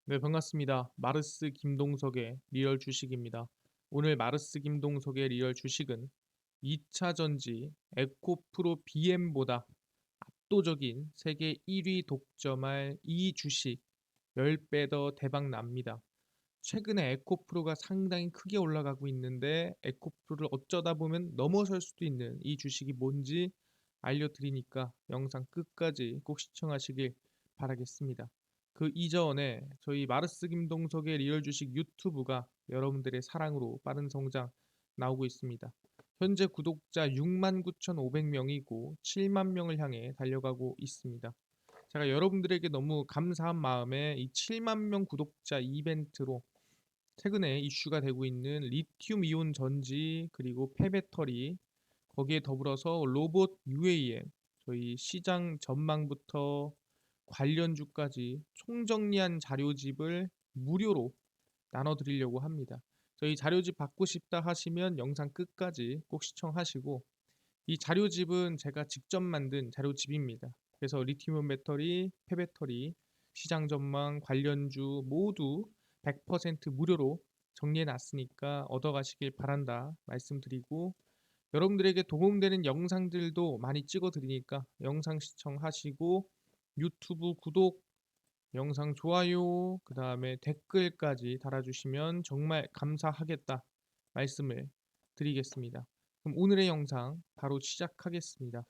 네, 반갑습니다. 마르스 김동석의 리얼 주식입니다. 오늘 마르스 김동석의 리얼 주식은 2차 전지 에코프로 BM보다 압도적인 세계 1위 독점할 이 주식 10배 더 대박 납니다. 최근에 에코프로가 상당히 크게 올라가고 있는데 에코프로를 어쩌다 보면 넘어설 수도 있는 이 주식이 뭔지 알려드리니까 영상 끝까지 꼭 시청하시길 바라겠습니다. 그 이전에 저희 마르스 김동석의 리얼 주식 유튜브가 여러분들의 사랑으로 빠른 성장 나오고 있습니다. 현재 구독자 69,500명이고 7만 명을 향해 달려가고 있습니다. 제가 여러분들에게 너무 감사한 마음에 이 7만 명 구독자 이벤트로 최근에 이슈가 되고 있는 리튬 이온 전지 그리고 폐배터리 거기에 더불어서 로봇 UAM 저희 시장 전망부터 관련주까지 총정리한 자료집을 무료로 나눠드리려고 합니다. 저희 자료집 받고 싶다 하시면 영상 끝까지 꼭 시청하시고 이 자료집은 제가 직접 만든 자료집입니다. 그래서 리튬이온 배터리, 폐배터리, 시장 전망, 관련주 모두 100% 무료로 정리해 놨으니까 얻어가시길 바란다 말씀드리고 여러분들에게 도움되는 영상들도 많이 찍어 드리니까 영상 시청하시고 유튜브 구독, 영상 좋아요, 그 다음에 댓글까지 달아주시면 정말 감사하겠다 말씀을 드리겠습니다. 그럼 오늘의 영상 바로 시작하겠습니다.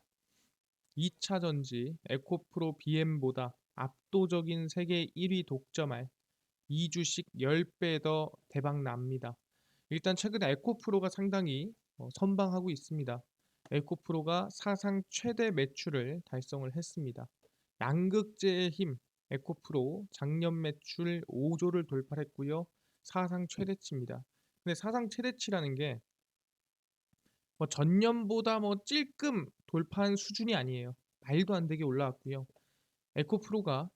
2차 전지 에코프로 BM보다 압도적인 세계 1위 독점할 이 주식 10배 더 대박 납니다. 일단 최근에 에코프로가 상당히 선방하고 있습니다. 에코프로가 사상 최대 매출을 달성을 했습니다. 양극재의 힘 에코프로 작년 매출 5조를 돌파했고요. 사상 최대치입니다. 근데 사상 최대치라는 게 전년보다 찔끔 돌파한 수준이 아니에요. 말도 안 되게 올라왔고요. 에코프로가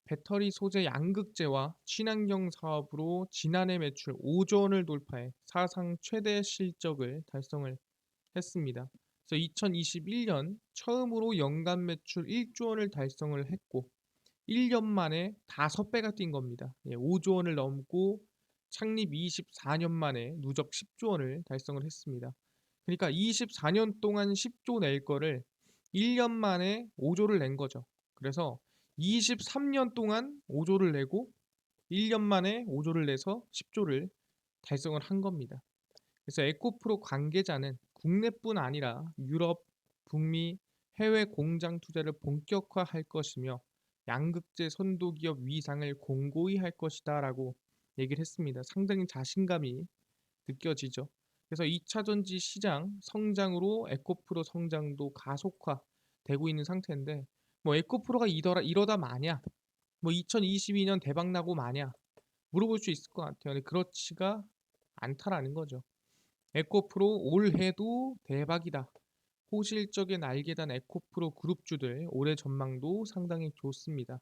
배터리 소재 양극재와 친환경 사업으로 지난해 매출 5조 원을 돌파해 사상 최대 실적을 달성을 했습니다. 그래서 2021년 처음으로 연간 매출 1조 원을 달성을 했고 1년 만에 5배가 뛴 겁니다. 5조 원을 넘고 창립 24년 만에 누적 10조 원을 달성을 했습니다. 그러니까 24년 동안 10조 낼 거를 1년 만에 5조를 낸 거죠. 그래서 23년 동안 5조를 내고 1년 만에 5조를 내서 10조를 달성을 한 겁니다. 그래서 에코프로 관계자는 국내뿐 아니라 유럽, 북미, 해외 공장 투자를 본격화할 것이며 양극재 선도기업 위상을 공고히 할 것이다라고 얘기를 했습니다. 상당히 자신감이 느껴지죠. 그래서 2차 전지 시장 성장으로 에코프로 성장도 가속화되고 있는 상태인데 에코프로가 이러다 마냐? 2022년 대박 나고 마냐? 물어볼 수 있을 것 같아요. 근데 그렇지가 않다라는 거죠. 에코프로 올해도 대박이다. 호실적인 날개 단 에코프로 그룹주들 올해 전망도 상당히 좋습니다.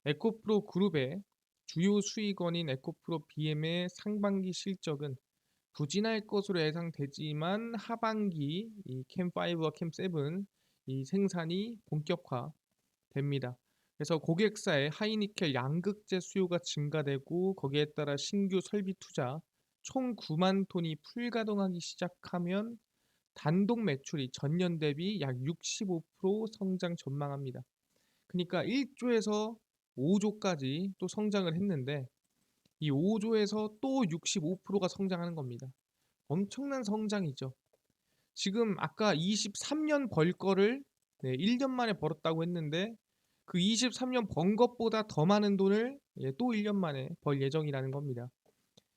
에코프로 그룹의 주요 수익원인 에코프로 BM의 상반기 실적은 부진할 것으로 예상되지만 하반기 이 캠5와 캠7 이 생산이 본격화됩니다. 그래서 고객사의 하이니켈 양극재 수요가 증가되고 거기에 따라 신규 설비 투자 총 9만 톤이 풀가동하기 시작하면 단독 매출이 전년 대비 약 65% 성장 전망합니다. 그러니까 1조에서 5조까지 또 성장을 했는데 이 5조에서 또 65%가 성장하는 겁니다. 엄청난 성장이죠. 지금 아까 23년 벌 거를 1년 만에 벌었다고 했는데 그 23년 번 것보다 더 많은 돈을 또 1년 만에 벌 예정이라는 겁니다.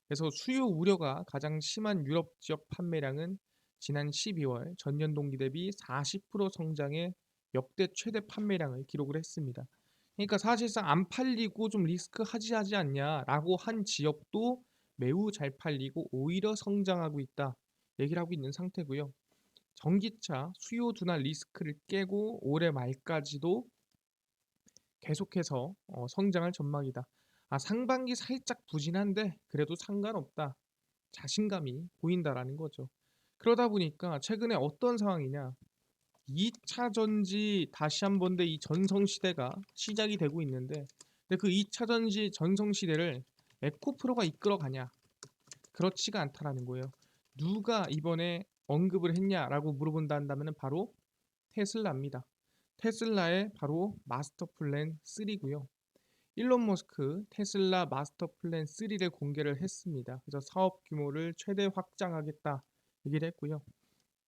그래서 수요 우려가 가장 심한 유럽 지역 판매량은 지난 12월 전년 동기 대비 40% 성장해 역대 최대 판매량을 기록을 했습니다. 그러니까 사실상 안 팔리고 좀 리스크 하지 않냐라고 한 지역도 매우 잘 팔리고 오히려 성장하고 있다 얘기를 하고 있는 상태고요. 전기차 수요 둔화 리스크를 깨고 올해 말까지도 계속해서 성장할 전망이다. 상반기 살짝 부진한데 그래도 상관없다. 자신감이 보인다라는 거죠. 그러다 보니까 최근에 어떤 상황이냐? 2차 전지 다시 한번 더 이 전성시대가 시작이 되고 있는데 근데 그 2차 전지 전성시대를 에코프로가 이끌어가냐? 그렇지가 않다라는 거예요. 누가 이번에 언급을 했냐라고 물어본다 한다면은 바로 테슬라입니다. 테슬라의 바로 마스터 플랜 3고요. 일론 머스크 테슬라 마스터 플랜 3를 공개를 했습니다. 그래서 사업 규모를 최대 확장하겠다 얘기를 했고요.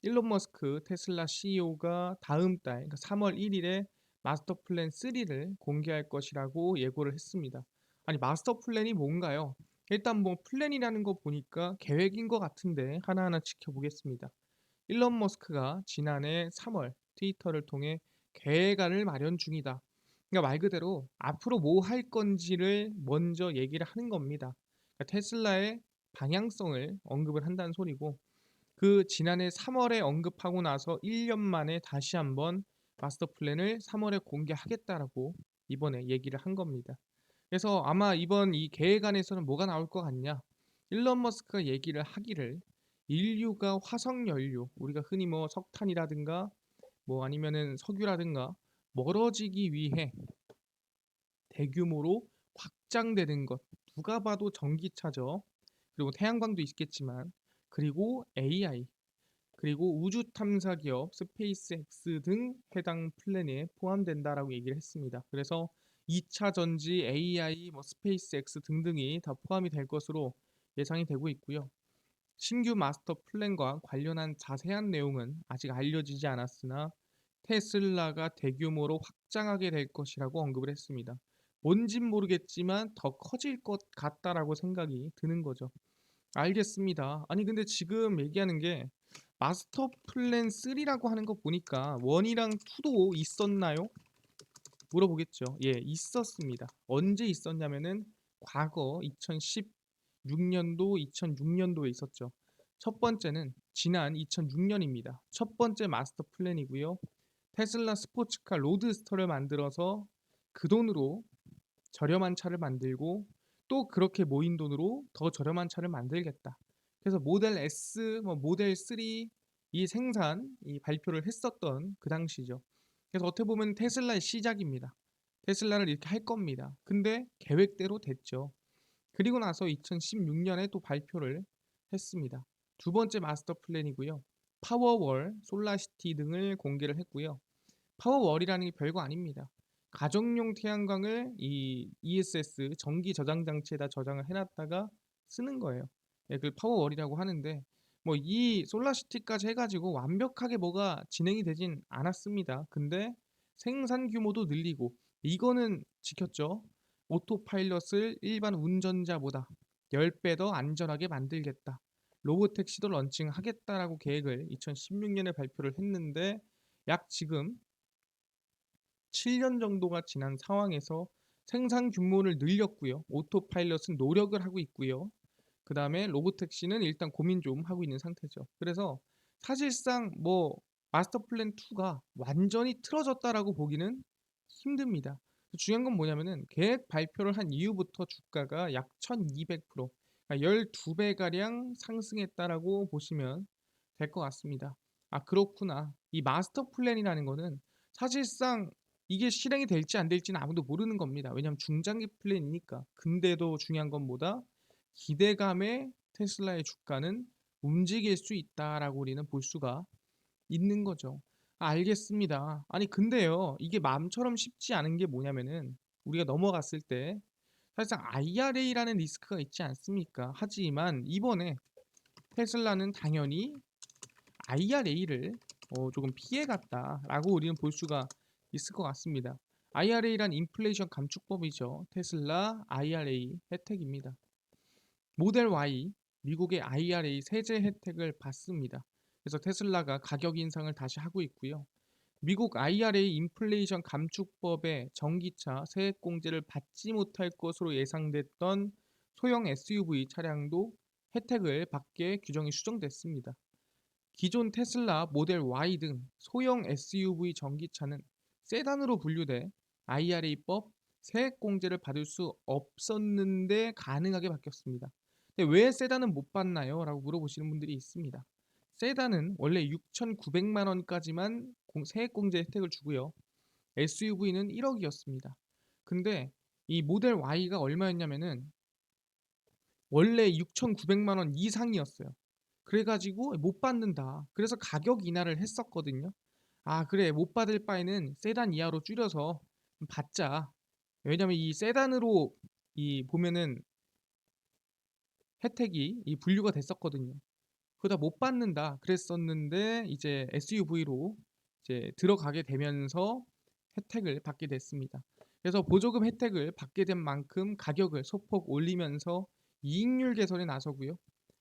일론 머스크 테슬라 CEO가 다음 달 그러니까 3월 1일에 마스터 플랜 3를 공개할 것이라고 예고를 했습니다. 아니 마스터 플랜이 뭔가요? 일단 뭐 플랜이라는 거 보니까 계획인 것 같은데 하나하나 지켜보겠습니다. 일론 머스크가 지난해 3월 트위터를 통해 계획안을 마련 중이다. 그러니까 말 그대로 앞으로 뭐 할 건지를 먼저 얘기를 하는 겁니다. 그러니까 테슬라의 방향성을 언급을 한다는 소리고 그 지난해 3월에 언급하고 나서 1년 만에 다시 한번 마스터 플랜을 3월에 공개하겠다라고 이번에 얘기를 한 겁니다. 그래서 아마 이번 이 계획안에서는 뭐가 나올 것 같냐? 일론 머스크가 얘기를 하기를 인류가 화석 연료, 우리가 흔히 뭐 석탄이라든가 뭐 아니면은 석유라든가 멀어지기 위해 대규모로 확장되는 것. 누가 봐도 전기차죠. 그리고 태양광도 있겠지만 그리고 AI 그리고 우주 탐사 기업 스페이스X 등 해당 플랜에 포함된다라고 얘기를 했습니다. 그래서 2차 전지, AI, 뭐 스페이스X 등등이 다 포함이 될 것으로 예상이 되고 있고요. 신규 마스터 플랜과 관련한 자세한 내용은 아직 알려지지 않았으나 테슬라가 대규모로 확장하게 될 것이라고 언급을 했습니다. 뭔진 모르겠지만 더 커질 것 같다라고 생각이 드는 거죠. 알겠습니다. 아니 근데 지금 얘기하는 게 마스터 플랜 3라고 하는 거 보니까 1이랑 2도 있었나요? 물어보겠죠. 예, 있었습니다. 언제 있었냐면은 과거 2016년도, 2006년도에 있었죠. 첫 번째는 지난 2006년입니다. 첫 번째 마스터 플랜이고요. 테슬라 스포츠카 로드스터를 만들어서 그 돈으로 저렴한 차를 만들고 또 그렇게 모인 돈으로 더 저렴한 차를 만들겠다. 그래서 모델 S, 뭐 모델 3 이 생산 이 발표를 했었던 그 당시죠. 그래서 어떻게 보면 테슬라의 시작입니다. 테슬라를 이렇게 할 겁니다. 근데 계획대로 됐죠. 그리고 나서 2016년에 또 발표를 했습니다. 두 번째 마스터 플랜이고요. 파워월, 솔라시티 등을 공개를 했고요. 파워월이라는 게 별거 아닙니다. 가정용 태양광을 이 ESS 전기 저장 장치에다 저장을 해놨다가 쓰는 거예요. 예, 그 파워월이라고 하는데 뭐 이 솔라시티까지 해가지고 완벽하게 뭐가 진행이 되진 않았습니다. 근데 생산 규모도 늘리고 이거는 지켰죠. 오토파일럿을 일반 운전자보다 10배 더 안전하게 만들겠다. 로보택시도 런칭하겠다라고 계획을 2016년에 발표를 했는데 약 지금 7년 정도가 지난 상황에서 생산 규모를 늘렸고요. 오토파일럿은 노력을 하고 있고요. 그 다음에 로보택시는 일단 고민 좀 하고 있는 상태죠. 그래서 사실상 뭐 마스터 플랜 2가 완전히 틀어졌다라고 보기는 힘듭니다. 중요한 건 뭐냐면은 계획 발표를 한 이후부터 주가가 약 1200%, 그러니까 12배가량 상승했다라고 보시면 될 것 같습니다. 아, 그렇구나. 이 마스터 플랜이라는 거는 사실상 이게 실행이 될지 안 될지는 아무도 모르는 겁니다. 왜냐하면 중장기 플랜이니까. 근데도 중요한 건 뭐다? 기대감에 테슬라의 주가는 움직일 수 있다라고 우리는 볼 수가 있는 거죠. 아, 알겠습니다. 아니 근데요, 이게 마음처럼 쉽지 않은 게 뭐냐면은 우리가 넘어갔을 때 사실상 IRA라는 리스크가 있지 않습니까? 하지만 이번에 테슬라는 당연히 IRA를 조금 피해갔다라고 우리는 볼 수가 있을 것 같습니다. IRA란 인플레이션 감축법이죠. 테슬라 IRA 혜택입니다. 모델 Y 미국의 IRA 세제 혜택을 받습니다. 그래서 테슬라가 가격 인상을 다시 하고 있고요. 미국 IRA 인플레이션 감축법에 전기차 세액 공제를 받지 못할 것으로 예상됐던 소형 SUV 차량도 혜택을 받게 규정이 수정됐습니다. 기존 테슬라 모델 Y 등 소형 SUV 전기차는 세단으로 분류돼 IRA법 세액 공제를 받을 수 없었는데 가능하게 바뀌었습니다. 근데 왜 세단은 못 받나요? 라고 물어보시는 분들이 있습니다. 세단은 원래 6,900만 원까지만 세액 공제 혜택을 주고요. SUV는 1억이었습니다. 근데 이 모델 Y가 얼마였냐면은 원래 6,900만 원 이상이었어요. 그래 가지고 "못 받는다." 그래서 가격 인하를 했었거든요. '아 그래 못 받을 바에는 세단 이하로 줄여서 받자.' 왜냐면 이 세단으로 이 보면은 혜택이 이 분류가 됐었거든요. 그러다 "못 받는다." 그랬었는데 이제 SUV로 이제 들어가게 되면서 혜택을 받게 됐습니다. 그래서 보조금 혜택을 받게 된 만큼 가격을 소폭 올리면서 이익률 개선에 나서고요.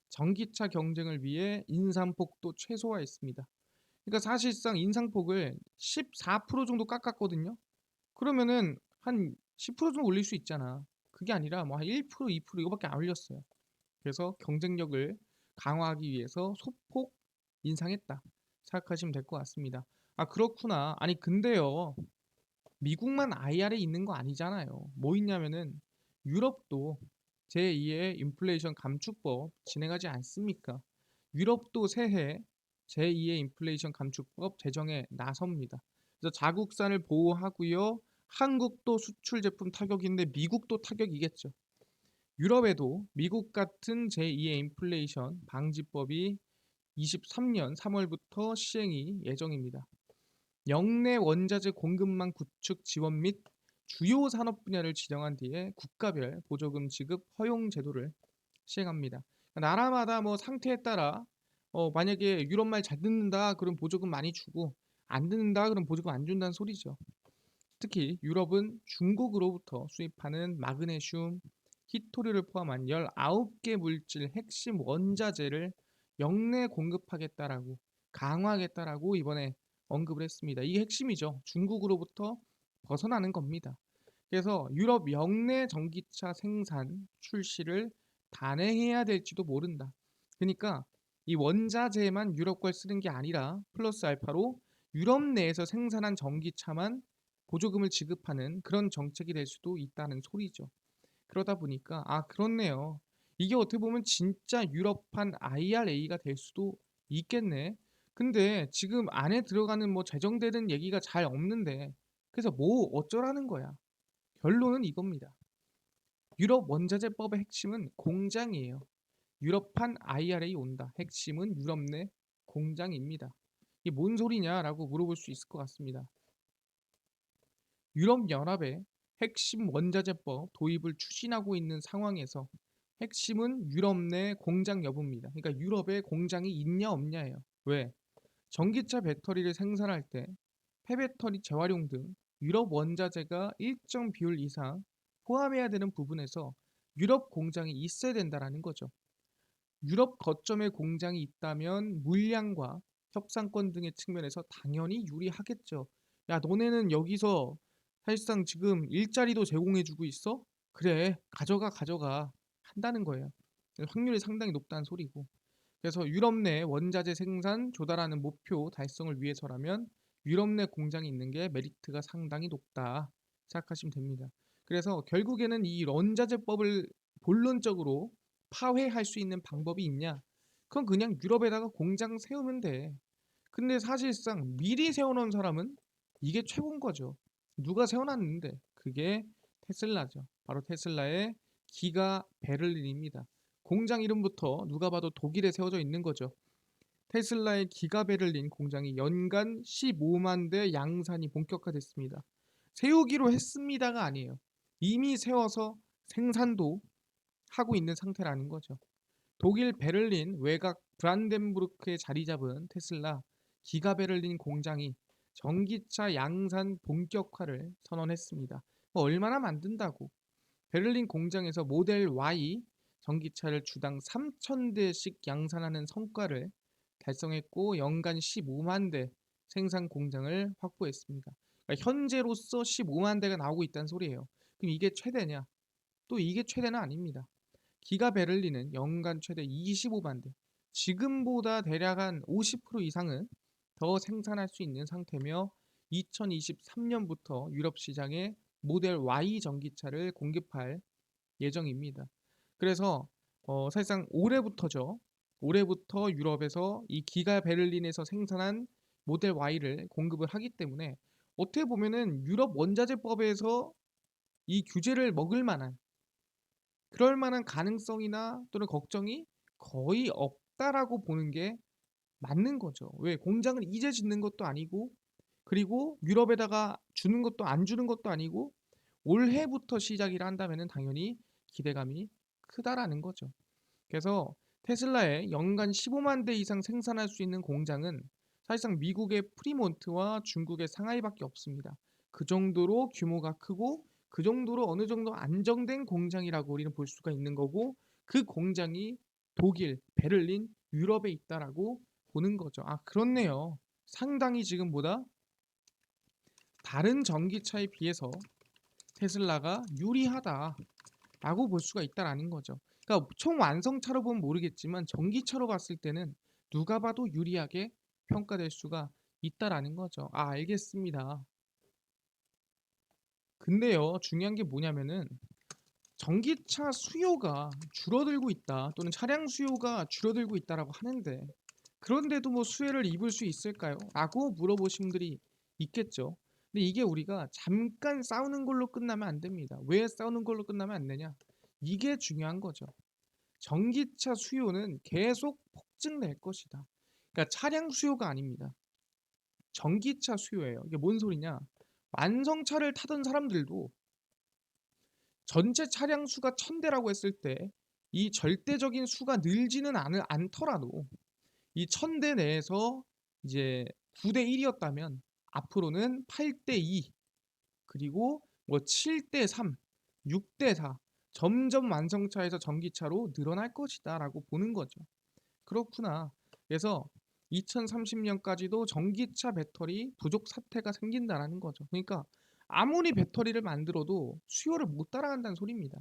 전기차 경쟁을 위해 인상폭도 최소화했습니다. 그러니까 사실상 인상폭을 14% 정도 깎았거든요. 그러면은 한 10% 정도 올릴 수 있잖아. 그게 아니라 뭐 한 1% 2% 이거밖에 안 올렸어요. 그래서 경쟁력을 강화하기 위해서 소폭 인상했다 생각하시면 될 것 같습니다. 아 그렇구나. 아니 근데요. 미국만 IR에 있는 거 아니잖아요. 뭐 있냐면은 유럽도 제2의 인플레이션 감축법 진행하지 않습니까? 유럽도 새해 제2의 인플레이션 감축법 제정에 나섭니다. 그래서 자국산을 보호하고요. 한국도 수출 제품 타격인데 미국도 타격이겠죠. 유럽에도 미국 같은 제2의 인플레이션 방지법이 23년 3월부터 시행이 예정입니다. 역내 원자재 공급망 구축 지원 및 주요 산업 분야를 지정한 뒤에 국가별 보조금 지급 허용 제도를 시행합니다. 나라마다 뭐 상태에 따라 만약에 유럽 말 잘 듣는다 그럼 보조금 많이 주고 안 듣는다 그럼 보조금 안 준다는 소리죠. 특히 유럽은 중국으로부터 수입하는 마그네슘, 히토류를 포함한 19개 물질 핵심 원자재를 역내 공급하겠다라고 강화하겠다라고 이번에 언급을 했습니다. 이게 핵심이죠. 중국으로부터 벗어나는 겁니다. 그래서 유럽 역내 전기차 생산 출시를 단행해야 될지도 모른다. 그러니까 이 원자재만 유럽 걸 쓰는 게 아니라 플러스 알파로 유럽 내에서 생산한 전기차만 보조금을 지급하는 그런 정책이 될 수도 있다는 소리죠. 그러다 보니까 아 그렇네요. 이게 어떻게 보면 진짜 유럽판 IRA가 될 수도 있겠네. 근데 지금 안에 들어가는 뭐 제정되는 얘기가 잘 없는데 그래서 뭐 어쩌라는 거야. 결론은 이겁니다. 유럽 원자재법의 핵심은 공장이에요. 유럽판 IRA 온다. 핵심은 유럽 내 공장입니다. 이게 뭔 소리냐라고 물어볼 수 있을 것 같습니다. 유럽연합의 핵심 원자재법 도입을 추진하고 있는 상황에서 핵심은 유럽 내 공장 여부입니다. 그러니까 유럽에 공장이 있냐 없냐예요. 왜? 전기차 배터리를 생산할 때 폐배터리 재활용 등 유럽 원자재가 일정 비율 이상 포함해야 되는 부분에서 유럽 공장이 있어야 된다라는 거죠. 유럽 거점에 공장이 있다면 물량과 협상권 등의 측면에서 당연히 유리하겠죠. 야, 너네는 여기서 사실상 지금 일자리도 제공해주고 있어? 그래, 가져가, 가져가. 한다는 거예요. 확률이 상당히 높다는 소리고. 그래서 유럽 내 원자재 생산 조달하는 목표 달성을 위해서라면 유럽 내 공장이 있는 게 메리트가 상당히 높다 생각하시면 됩니다. 그래서 결국에는 이 원자재법을 본론적으로 파회할 수 있는 방법이 있냐? 그건 그냥 유럽에다가 공장 세우면 돼. 근데 사실상 미리 세워놓은 사람은 이게 최고인 거죠. 누가 세워놨는데 그게 테슬라죠. 바로 테슬라의 기가 베를린입니다. 공장 이름부터 누가 봐도 독일에 세워져 있는 거죠. 테슬라의 기가 베를린 공장이 연간 15만 대 양산이 본격화됐습니다. 세우기로 했습니다가 아니에요. 이미 세워서 생산도 하고 있는 상태라는 거죠. 독일 베를린 외곽 브란덴부르크에 자리 잡은 테슬라 기가 베를린 공장이 전기차 양산 본격화를 선언했습니다. 뭐 얼마나 만든다고? 베를린 공장에서 모델 Y 전기차를 주당 3,000대씩 양산하는 성과를 달성했고 연간 15만 대 생산 공장을 확보했습니다. 그러니까 현재로서 15만 대가 나오고 있다는 소리예요. 그럼 이게 최대냐? 또 이게 최대는 아닙니다. 기가 베를린은 연간 최대 25만 대, 지금보다 대략 한 50% 이상은 더 생산할 수 있는 상태며 2023년부터 유럽 시장에 모델 Y 전기차를 공급할 예정입니다. 그래서 사실상 올해부터죠. 올해부터 유럽에서 이 기가 베를린에서 생산한 모델 Y를 공급을 하기 때문에 어떻게 보면은 유럽 원자재법에서 이 규제를 먹을 만한 그럴 만한 가능성이나 또는 걱정이 거의 없다라고 보는 게 맞는 거죠. 왜 공장을 이제 짓는 것도 아니고 그리고 유럽에다가 주는 것도 안 주는 것도 아니고 올해부터 시작이라 한다면은 당연히 기대감이 크다라는 거죠. 그래서 테슬라의 연간 15만 대 이상 생산할 수 있는 공장은 사실상 미국의 프리몬트와 중국의 상하이밖에 없습니다. 그 정도로 규모가 크고 그 정도로 어느 정도 안정된 공장이라고 우리는 볼 수가 있는 거고 그 공장이 독일, 베를린, 유럽에 있다라고 보는 거죠. 아, 그렇네요. 상당히 지금 보다 다른 전기차에 비해서 테슬라가 유리하다라고 볼 수가 있다라는 거죠. 그러니까 총 완성차로 보면 모르겠지만 전기차로 봤을 때는 누가 봐도 유리하게 평가될 수가 있다라는 거죠. 아, 알겠습니다. 근데요, 중요한 게 뭐냐면은 전기차 수요가 줄어들고 있다 또는 차량 수요가 줄어들고 있다라고 하는데 그런데도 뭐 수혜를 입을 수 있을까요? 라고 물어보신 분들이 있겠죠. 근데 이게 우리가 잠깐 싸우는 걸로 끝나면 안 됩니다. 왜 싸우는 걸로 끝나면 안 되냐? 이게 중요한 거죠. 전기차 수요는 계속 폭증될 것이다. 그러니까 차량 수요가 아닙니다. 전기차 수요예요. 이게 뭔 소리냐? 완성차를 타던 사람들도 전체 차량 수가 1000대라고 했을 때 이 절대적인 수가 늘지는 않더라도 이 1000대 내에서 이제 9대 1이었다면 앞으로는 8대 2 그리고 뭐 7대 3, 6대 4 점점 완성차에서 전기차로 늘어날 것이다라고 보는 거죠. 그렇구나. 그래서 2030년까지도 전기차 배터리 부족 사태가 생긴다라는 거죠. 그러니까 아무리 배터리를 만들어도 수요를 못 따라간다는 소리입니다.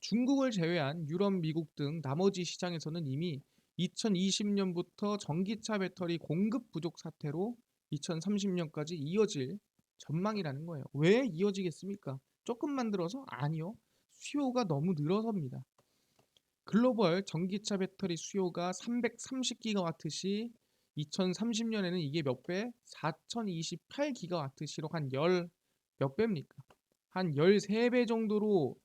중국을 제외한 유럽, 미국 등 나머지 시장에서는 이미 2020년부터 전기차 배터리 공급 부족 사태로 2030년까지 이어질 전망이라는 거예요. 왜 이어지겠습니까? 조금 만들어서? 아니요. 수요가 너무 늘어섭니다. 글로벌 전기차 배터리 수요가 330기가와트시 2030년에는 이게 몇 배? 4028기가와트시로 한 열 몇 배입니까? 한 13배 정도로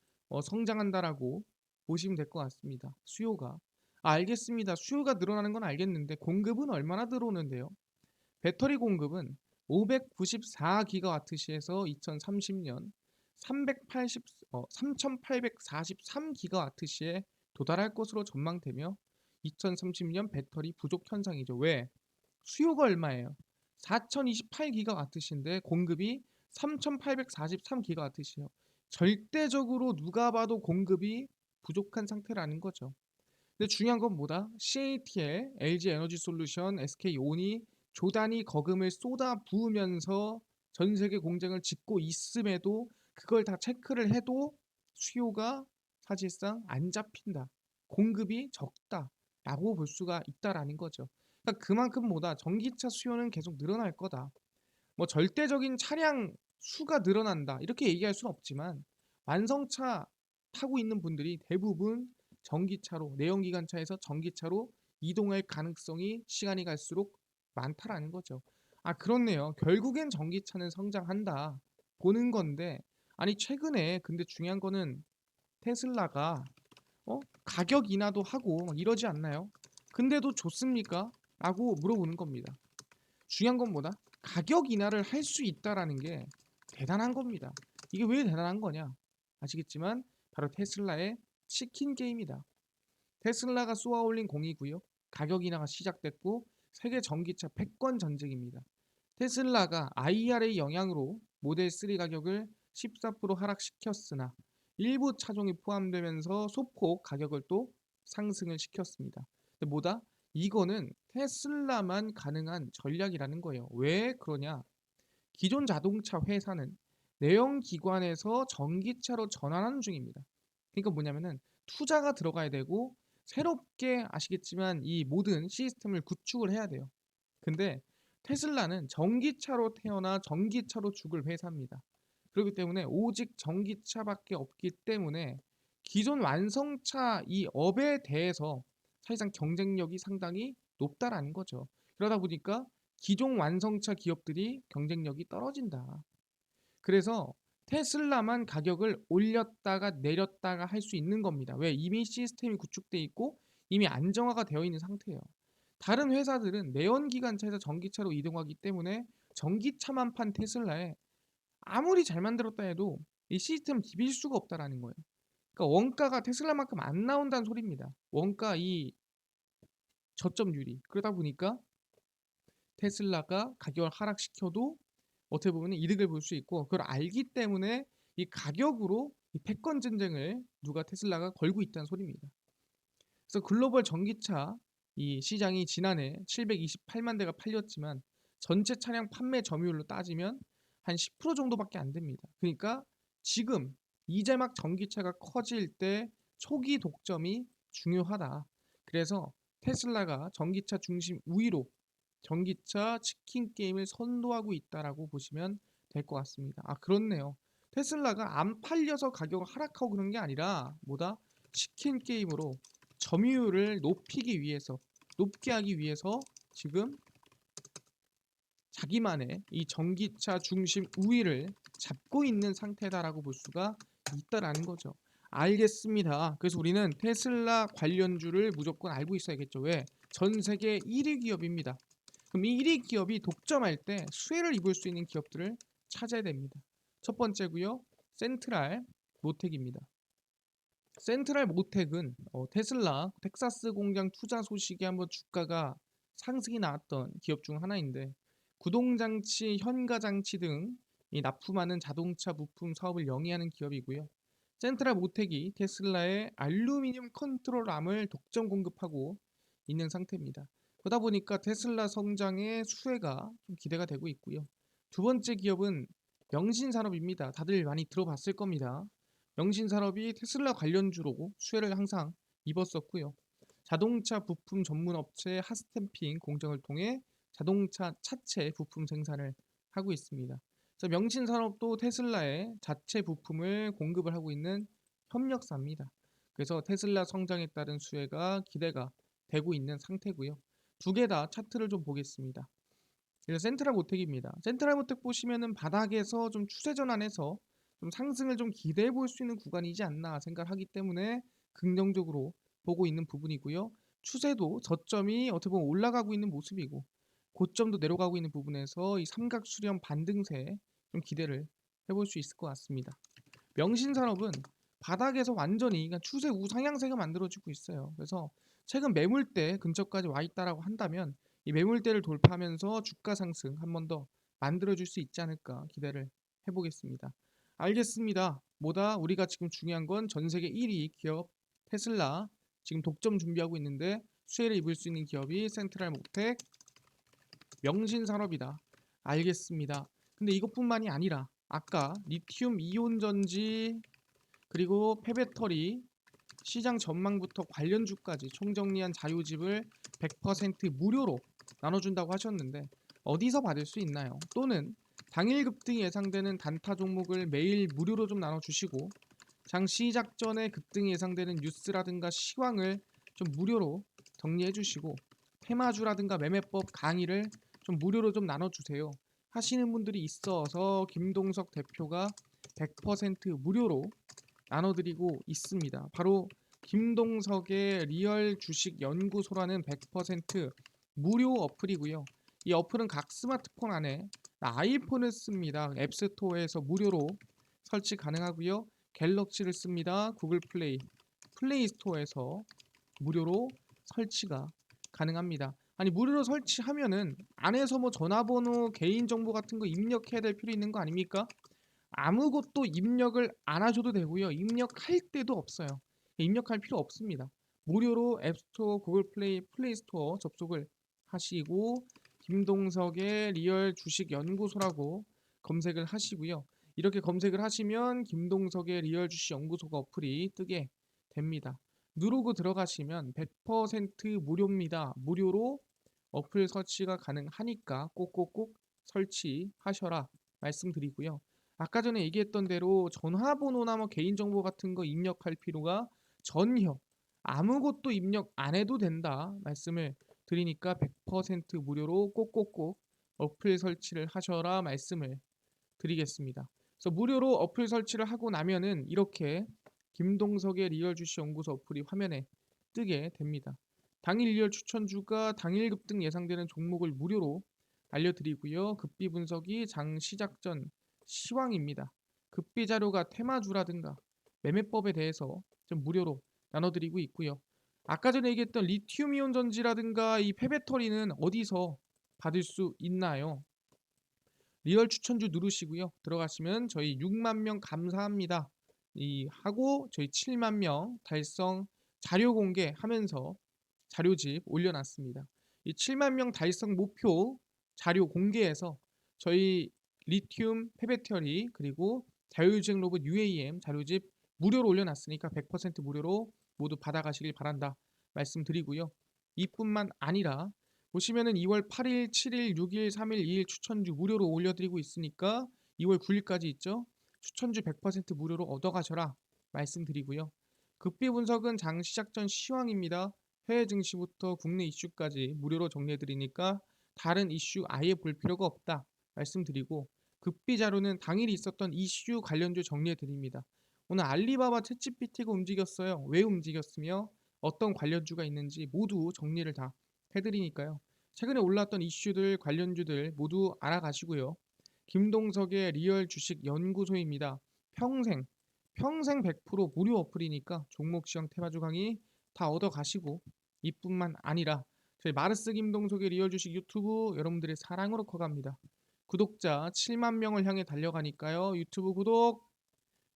성장한다라고 보시면 될 것 같습니다. 수요가. 아, 알겠습니다. 수요가 늘어나는 건 알겠는데 공급은 얼마나 들어오는데요? 배터리 공급은 594기가와트시에서 2030년 3843기가와트시에 도달할 것으로 전망되며 2030년 배터리 부족 현상이죠. 왜? 수요가 얼마예요? 4028기가와트시인데 공급이 3843기가와트시요. 절대적으로 누가 봐도 공급이 부족한 상태라는 거죠. 근데 중요한 건 뭐다? CATL, LG 에너지 솔루션, SK온이 조단위 거금을 쏟아 부으면서 전 세계 공장을 짓고 있음에도 그걸 다 체크를 해도 수요가 사실상 안 잡힌다. 공급이 적다라고 볼 수가 있다라는 거죠. 그러니까 그만큼 뭐다? 전기차 수요는 계속 늘어날 거다. 뭐 절대적인 차량 수가 늘어난다. 이렇게 얘기할 수는 없지만 완성차 타고 있는 분들이 대부분 전기차로 내연기관차에서 전기차로 이동할 가능성이 시간이 갈수록 많다라는 거죠. 아, 그렇네요. 결국엔 전기차는 성장한다 보는 건데 아니 최근에 근데 중요한 거는 테슬라가 가격 인하도 하고 막 이러지 않나요? 근데도 좋습니까? 라고 물어보는 겁니다. 중요한 건 뭐다? 가격 인하를 할 수 있다라는 게 대단한 겁니다. 이게 왜 대단한 거냐? 아시겠지만 바로 테슬라의 치킨 게임이다. 테슬라가 쏘아올린 공이고요. 가격 인하가 시작됐고 세계 전기차 패권 전쟁입니다. 테슬라가 IRA 영향으로 모델 3 가격을 14% 하락시켰으나 일부 차종이 포함되면서 소폭 가격을 또 상승을 시켰습니다. 근데 뭐다? 이거는 테슬라만 가능한 전략이라는 거예요. 왜 그러냐? 기존 자동차 회사는 내연기관에서 전기차로 전환하는 중입니다. 그러니까 뭐냐면은 투자가 들어가야 되고 새롭게 아시겠지만 이 모든 시스템을 구축을 해야 돼요. 근데 테슬라는 전기차로 태어나 전기차로 죽을 회사입니다. 그렇기 때문에 오직 전기차밖에 없기 때문에 기존 완성차 이 업에 대해서 사실상 경쟁력이 상당히 높다라는 거죠. 그러다 보니까 기존 완성차 기업들이 경쟁력이 떨어진다. 그래서 테슬라만 가격을 올렸다가 내렸다가 할 수 있는 겁니다. 왜? 이미 시스템이 구축돼 있고 이미 안정화가 되어 있는 상태예요. 다른 회사들은 내연기관차에서 전기차로 이동하기 때문에 전기차만 판 테슬라에 아무리 잘 만들었다 해도 이 시스템을 비빌 수가 없다라는 거예요. 그러니까 원가가 테슬라만큼 안 나온다는 소리입니다. 원가 이 저점률이. 그러다 보니까 테슬라가 가격을 하락시켜도 어떻게 보면 이득을 볼 수 있고, 그걸 알기 때문에 이 가격으로 이 패권 전쟁을 테슬라가 걸고 있다는 소리입니다. 그래서 글로벌 전기차 이 시장이 지난해 728만 대가 팔렸지만 전체 차량 판매 점유율로 따지면 한 10% 정도밖에 안 됩니다. 그러니까 지금 이제 막 전기차가 커질 때 초기 독점이 중요하다. 그래서 테슬라가 전기차 중심 우위로 전기차 치킨 게임을 선도하고 있다라고 보시면 될 것 같습니다. 아, 그렇네요. 테슬라가 안 팔려서 가격을 하락하고 그런 게 아니라 뭐다? 치킨 게임으로 점유율을 높이기 위해서, 높게 하기 위해서 지금 자기만의 이 전기차 중심 우위를 잡고 있는 상태다라고 볼 수가 있다라는 거죠. 알겠습니다. 그래서 우리는 테슬라 관련주를 무조건 알고 있어야겠죠. 왜? 전 세계 1위 기업입니다. 그럼 이 1위 기업이 독점할 때 수혜를 입을 수 있는 기업들을 찾아야 됩니다. 첫 번째고요. 센트랄 모텍입니다. 센트랄 모텍은 테슬라 텍사스 공장 투자 소식에 한번 주가가 상승이 나왔던 기업 중 하나인데, 구동장치, 현가장치 등 이 납품하는 자동차 부품 사업을 영위하는 기업이고요. 센트랄 모텍이 테슬라의 알루미늄 컨트롤암을 독점 공급하고 있는 상태입니다. 그러다 보니까 테슬라 성장의 수혜가 좀 기대가 되고 있고요. 두 번째 기업은 명신산업입니다. 다들 많이 들어봤을 겁니다. 명신산업이 테슬라 관련주로 수혜를 항상 입었었고요. 자동차 부품 전문 업체 하스템핑 공정을 통해 자동차 차체 부품 생산을 하고 있습니다. 그래서 명신산업도 테슬라의 자체 부품을 공급을 하고 있는 협력사입니다. 그래서 테슬라 성장에 따른 수혜가 기대가 되고 있는 상태고요. 두 개 다 차트를 좀 보겠습니다. 그래서 센트럴 모텍입니다. 센트럴 모텍 보시면은 바닥에서 좀 추세 전환해서 좀 상승을 좀 기대해 볼 수 있는 구간이지 않나 생각하기 때문에 긍정적으로 보고 있는 부분이고요. 추세도 저점이 어떻게 보면 올라가고 있는 모습이고 고점도 내려가고 있는 부분에서 이 삼각 수렴 반등세 좀 기대를 해볼 수 있을 것 같습니다. 명신산업은 바닥에서 완전히 그러니까 추세 우상향세가 만들어지고 있어요. 그래서 최근 매물대 근처까지 와 있다라고 한다면 이 매물대를 돌파하면서 주가 상승 한 번 더 만들어줄 수 있지 않을까 기대를 해보겠습니다. 알겠습니다. 뭐다 우리가 지금 중요한 건 전 세계 1위 기업 테슬라 지금 독점 준비하고 있는데 수혜를 입을 수 있는 기업이 센트럴 모텍, 명신산업이다. 알겠습니다. 근데 이것뿐만이 아니라 아까 리튬 이온 전지 그리고 폐배터리 시장 전망부터 관련주까지 총정리한 자료집을 100% 무료로 나눠준다고 하셨는데 어디서 받을 수 있나요? 또는 당일 급등이 예상되는 단타 종목을 매일 무료로 좀 나눠주시고 장 시작 전에 급등이 예상되는 뉴스라든가 시황을 좀 무료로 정리해주시고 테마주라든가 매매법 강의를 좀 무료로 좀 나눠주세요 하시는 분들이 있어서 김동석 대표가 100% 무료로 나눠드리고 있습니다. 바로 김동석의 리얼 주식 연구소라는 100% 무료 어플이고요. 이 어플은 각 스마트폰 안에 아이폰을 씁니다. 앱스토어에서 무료로 설치 가능하고요. 갤럭시를 씁니다. 구글 플레이 스토어에서 무료로 설치가 가능합니다. 아니 무료로 설치하면은 안에서 뭐 전화번호, 개인정보 같은 거 입력해야 될 필요 있는 거 아닙니까? 아무것도 입력을 안 하셔도 되고요. 입력할 때도 없어요. 입력할 필요 없습니다. 무료로 앱스토어, 구글 플레이 스토어 접속을 하시고 김동석의 리얼 주식 연구소라고 검색을 하시고요. 이렇게 검색을 하시면 김동석의 리얼 주식 연구소가 어플이 뜨게 됩니다. 누르고 들어가시면 100% 무료입니다. 무료로 어플 설치가 가능하니까 꼭꼭꼭 설치하셔라 말씀드리고요. 아까 전에 얘기했던 대로 전화번호나 뭐 개인정보 같은 거 입력할 필요가 전혀 아무것도 입력 안 해도 된다 말씀을 드리니까 100% 무료로 꼭꼭꼭 어플 설치를 하셔라 말씀을 드리겠습니다. 그래서 무료로 어플 설치를 하고 나면은 이렇게 김동석의 리얼 주식 연구소 어플이 화면에 뜨게 됩니다. 당일 리얼 추천주가 당일 급등 예상되는 종목을 무료로 알려드리고요. 급비 분석이 장 시작 전 시황입니다. 급비 자료가 테마주라든가 매매법에 대해서 좀 무료로 나눠드리고 있고요. 아까 전에 얘기했던 리튬이온 전지라든가 이 폐배터리는 어디서 받을 수 있나요? 리얼 추천주 누르시고요. 들어가시면 저희 6만 명 감사합니다. 이 하고 저희 7만 명 달성 자료 공개하면서 자료집 올려놨습니다. 이 7만 명 달성 목표 자료 공개해서 저희 리튬 폐배터리 그리고 자율주행 로봇 UAM 자료집 무료로 올려놨으니까 100% 무료로 모두 받아가시길 바란다 말씀드리고요. 이뿐만 아니라 보시면은 2월 8일, 7일, 6일, 3일, 2일 추천주 무료로 올려드리고 있으니까 2월 9일까지 있죠. 추천주 100% 무료로 얻어가셔라 말씀드리고요. 급비 분석은 장 시작 전 시황입니다. 해외 증시부터 국내 이슈까지 무료로 정리해드리니까 다른 이슈 아예 볼 필요가 없다 말씀드리고 급비 자료는 당일 있었던 이슈 관련주 정리해드립니다. 오늘 알리바바 챗GPT가 움직였어요. 왜 움직였으며 어떤 관련주가 있는지 모두 정리를 다 해드리니까요. 최근에 올랐던 이슈들 관련주들 모두 알아가시고요. 김동석의 리얼 주식 연구소입니다. 평생 100% 무료 어플이니까 종목 시황 테마주 강의 다 얻어가시고 이뿐만 아니라 저희 마르스 김동석의 리얼 주식 유튜브 여러분들의 사랑으로 커갑니다. 구독자 7만 명을 향해 달려가니까요. 유튜브 구독,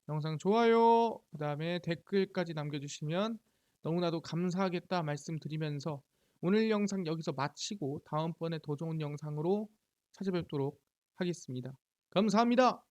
영상 좋아요, 그 다음에 댓글까지 남겨주시면 너무나도 감사하겠다 말씀드리면서 오늘 영상 여기서 마치고 다음번에 더 좋은 영상으로 찾아뵙도록 하겠습니다. 감사합니다.